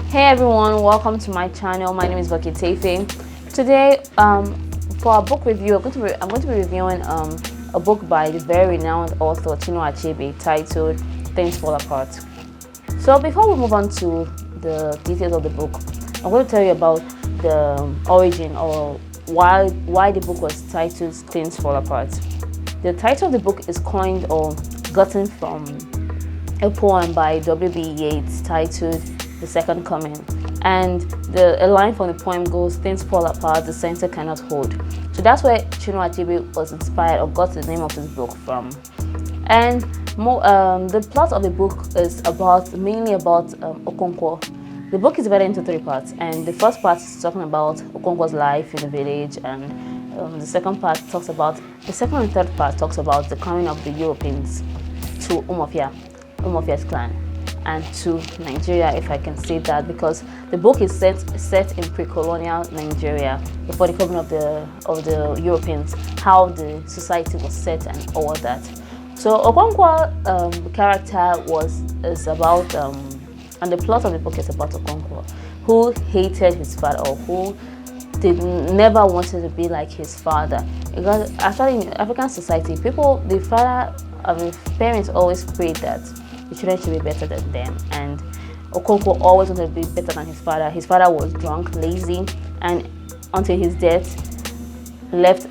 Hey everyone, welcome to my channel. My name is Tefe. Today, for our book review, I'm going to be reviewing a book by the very renowned author Chinua Achebe titled Things Fall Apart. So before we move on to the details of the book, I'm going to tell you about the origin or why the book was titled Things Fall Apart. The title of the book is coined or gotten from a poem by W.B. Yeats titled The Second Coming, and a line from the poem goes, "Things fall apart, the center cannot hold." So that's where Chinua Achebe was inspired or got the name of his book from. And the plot of the book is mainly about Okonkwo. The book is divided into 3 parts, and the first part is talking about Okonkwo's life in the village, and the second and third part talks about the coming of the Europeans to Umuofia's clan, and to Nigeria, if I can say that, because the book is set in pre-colonial Nigeria before the coming of the Europeans, how the society was set and all that. So Okonkwo, character is about and the plot of the book is about Okonkwo, who hated his father, or who never wanted to be like his father. Because actually in African society, parents always prayed that the children should be better than them, and Okonkwo always wanted to be better than his father. His father was drunk, lazy, and until his death left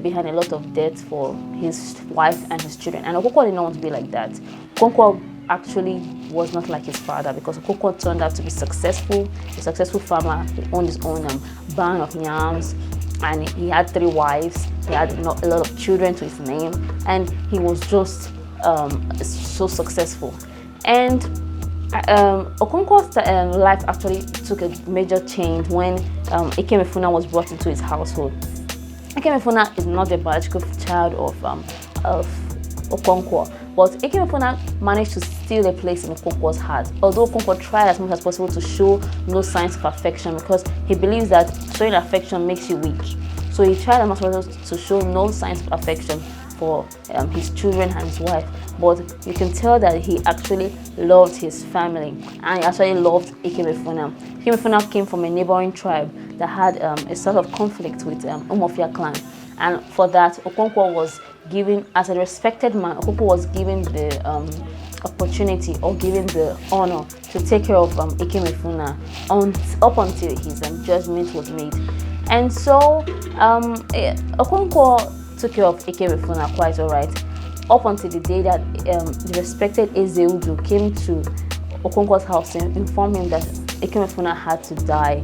behind a lot of debt for his wife and his children. And Okonkwo did not want to be like that. Okonkwo actually was not like his father, because Okonkwo turned out to be a successful farmer. He owned his own barn of yams, and he had 3 wives. He had a lot of children to his name, and he was just so successful. And Okonkwo's life actually took a major change when Ikemefuna was brought into his household. Ikemefuna is not the biological child of Okonkwo, but Ikemefuna managed to steal a place in Okonkwo's heart. Although Okonkwo tried as much as possible to show no signs of affection, because he believes that showing affection makes you weak. So he tried as much as possible to show no signs of affection for his children and his wife, but you can tell that he actually loved his family, and he actually loved Ikemefuna. Ikemefuna came from a neighboring tribe that had a sort of conflict with Umuofia clan, and for that Okonkwo was given, as a respected man, Okonkwo was given the opportunity or given the honor to take care of Ikemefuna up until his judgment was made. And so Okonkwo took care of Ikemefuna quite alright, up until the day that the respected Ezeudu came to Okonkwo's house and informed him that Ikemefuna had to die.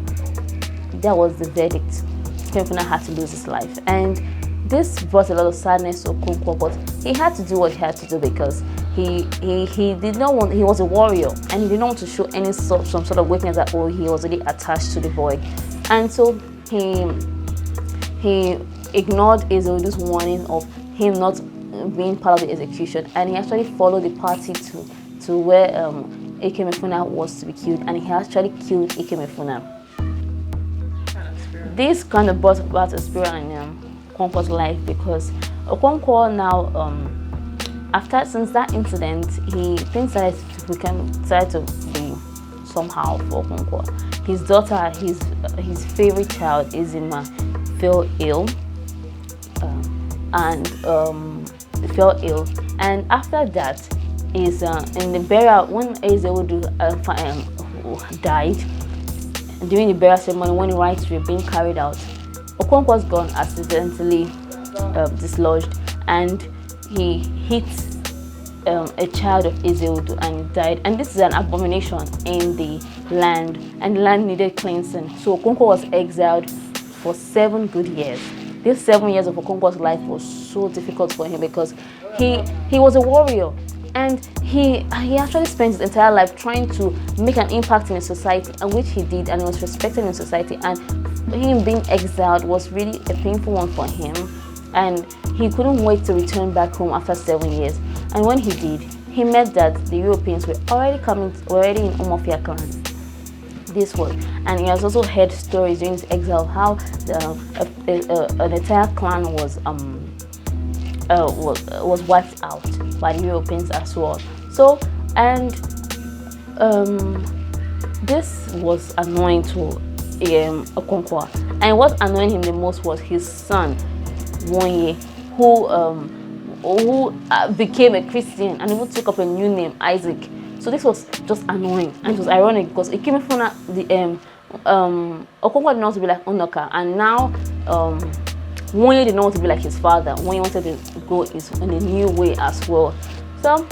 That was the verdict. Ikemefuna had to lose his life, and this brought a lot of sadness to Okonkwo, but he had to do what he had to do, because he was a warrior, and he didn't want to show some sort of weakness that he was really attached to the boy. And so he ignored Ezeudu's warning of him not being part of the execution, and he actually followed the party to where Ikemefuna was to be killed, and he actually killed Ikemefuna. This kind of brought about a spirit in Okonkwo's life, because Okonkwo now, since that incident, he thinks that we can try to be somehow for Okonkwo. His daughter, his favorite child, Izima, fell ill. And after that is in the burial, when Ezeudu died, during the burial ceremony, when the rites were being carried out, Okonkwo's gun accidentally dislodged, and he hit a child of Ezeudu, and he died. And this is an abomination in the land, and the land needed cleansing. So Okonkwo was exiled for 7 good years. These 7 years of Okonkwo's life was so difficult for him, because he was a warrior, and he actually spent his entire life trying to make an impact in his society, and which he did, and he was respected in society. And him being exiled was really a painful one for him, and he couldn't wait to return back home after 7 years. And when he did, he met that the Europeans were already in Umuofia clan. This was, and he has also heard stories during his exile how an entire clan was wiped out by the Europeans as well. So, and this was annoying to Okonkwo, and what annoyed him the most was his son Wonye, who became a Christian and even took up a new name, Isaac. So this was just annoying, and it was ironic because it came from the Okonkwo did not want to be like Onoka, and now Wonye did not want to be like his father. Wonye wanted to go in a new way as well. So,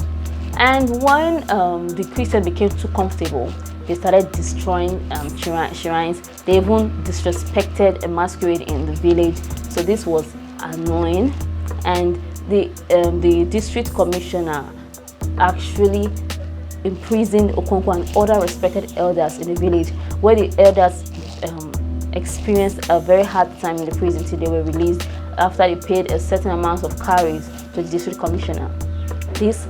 and when the Christians became too comfortable, they started destroying shrines. They even disrespected a masquerade in the village. So this was annoying, and the district commissioner actually imprisoned Okonkwo and other respected elders in the village, where the elders experienced a very hard time in the prison till they were released after they paid a certain amount of cowries to the district commissioner. This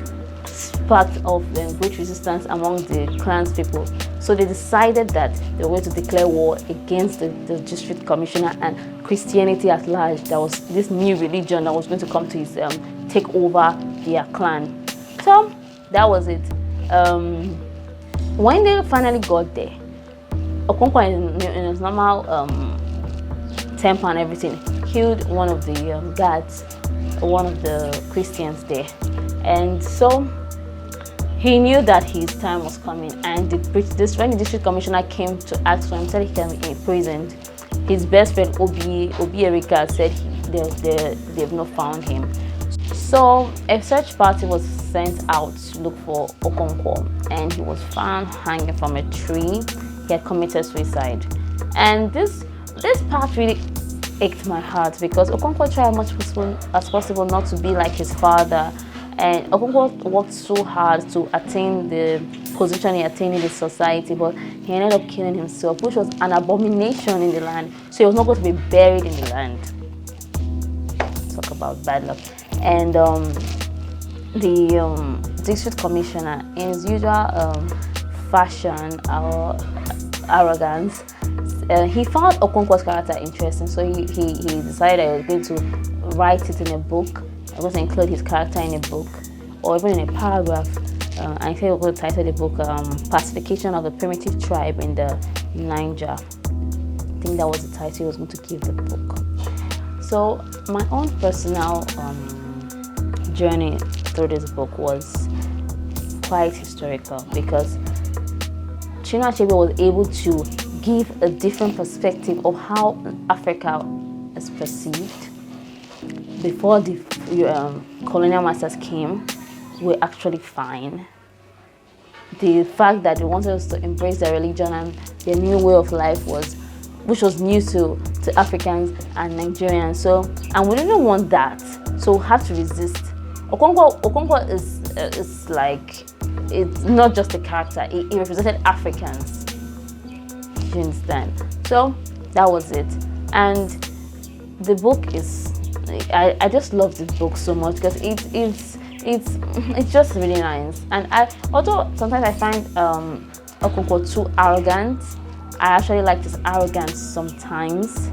sparked off great resistance among the clans people. So they decided that they were going to declare war against the district commissioner and Christianity at large. That was this new religion that was going to come to take over their clan. So that was it. When they finally got there, Okonkwo in his normal temper and everything killed one of the guards, one of the Christians there, and so he knew that his time was coming. And when the district commissioner came to ask for him, said he can be imprisoned. His best friend Obi Erika said they've not found him. So a search party was sent out to look for Okonkwo, and he was found hanging from a tree. He had committed suicide, and this part really ached my heart because Okonkwo tried as much as possible not to be like his father, and Okonkwo worked so hard to attain the position he attained in the society, but he ended up killing himself, which was an abomination in the land. So he was not going to be buried in the land. Talk about bad luck. And the district commissioner, in his usual fashion or arrogance, he found Okonkwo's character interesting, so he decided he was going to write it in a book. He was going to include his character in a book or even in a paragraph. I think he was going to title the book Pacification of the Primitive Tribe in the Niger. I think that was the title he was going to give the book. So my own personal journey through this book was quite historical because Chinua Achebe was able to give a different perspective of how Africa is perceived. Before the colonial masters came, we were actually fine. The fact that they wanted us to embrace their religion and their new way of life which was new to Africans and Nigerians. So, and we didn't want that, so we had to resist. Okonkwo is like, it's not just a character, it represented Africans. You understand? So that was it. And the book is, I just love this book so much because it's just really nice. And although sometimes I find Okonkwo too arrogant, I actually like this arrogance sometimes.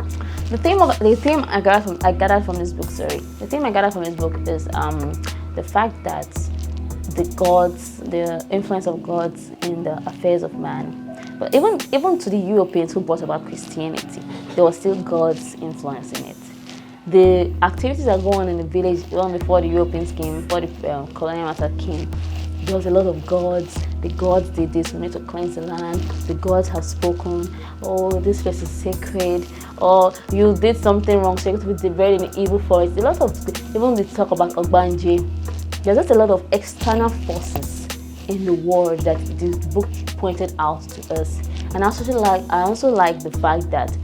The theme I gathered from this book, the theme I gathered from this book is the fact that the influence of gods in the affairs of man. But even to the Europeans who brought about Christianity, there was still God's influence in it. The activities that go on in the village, even before the Europeans came, before the colonial master came, there was a lot of gods. The gods did this, we need to cleanse the land. The gods have spoken, oh, this place is sacred, or you did something wrong, so you're going to be buried in the evil forest. A lot of, even they talk about Ogbanje, there's just a lot of external forces in the world that this book pointed out to us. And I also like the fact that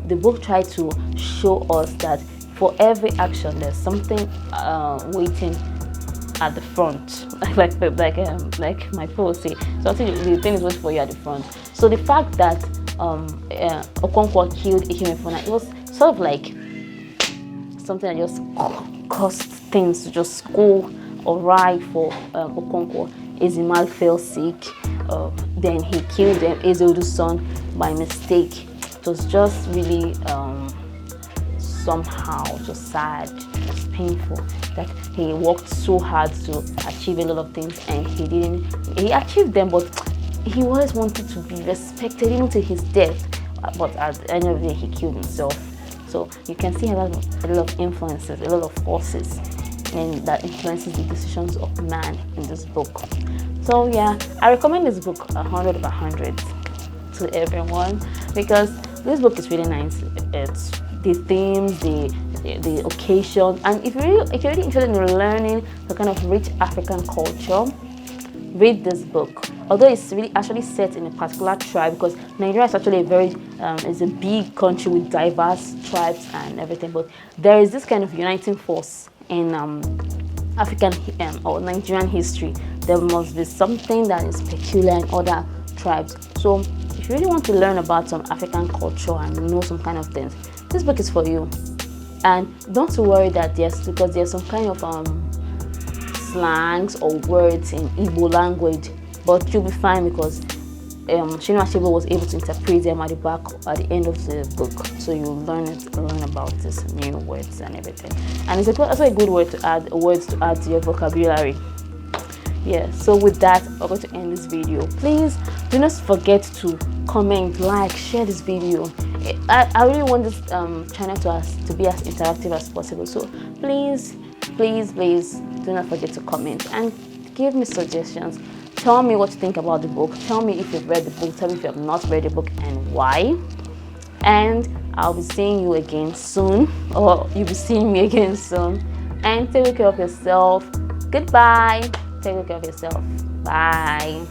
the book tried to show us that for every action there's something waiting at the front, like my post say. So I think the thing is waiting for you at the front. So the fact that Okonkwo killed Ikemefuna, it was sort of like something that just caused things to just go awry for Okonkwo. Ezimal fell sick, then he killed Ezeodu's son by mistake. It was just really somehow just sad, just painful that he worked so hard to achieve a lot of things and he achieved them, but he always wanted to be respected even to his death, but at the end of the day he killed himself. So you can see a lot of influences, a lot of forces, and that influences the decisions of man in this book. So yeah, I recommend this book 100 of 100 to everyone, because this book is really nice. It's the themes, the occasion, and if you're really interested in learning the kind of rich African culture, read this book. Although it's really actually set in a particular tribe, because Nigeria is actually is a big country with diverse tribes and everything, but there is this kind of uniting force in African or Nigerian history. There must be something that is peculiar in other tribes. So if you really want to learn about some African culture and know some kind of things, this book is for you. And don't worry that there's some kind of slangs or words in Igbo language, but you'll be fine, because Chinua Achebe was able to interpret them at the end of the book, so you'll learn about these new words and everything. And it's also a good words to add to your vocabulary. Yeah, so with that, we're going to end this video. Please do not forget to comment, like, share this video. I really want this channel to be as interactive as possible, so please do not forget to comment and give me suggestions. Tell me what you think about the book. Tell me if you've read the book. Tell me if you have not read the book and why. And I'll be seeing you again soon, or you'll be seeing me again soon. And take care of yourself. Goodbye. Take care of yourself. Bye.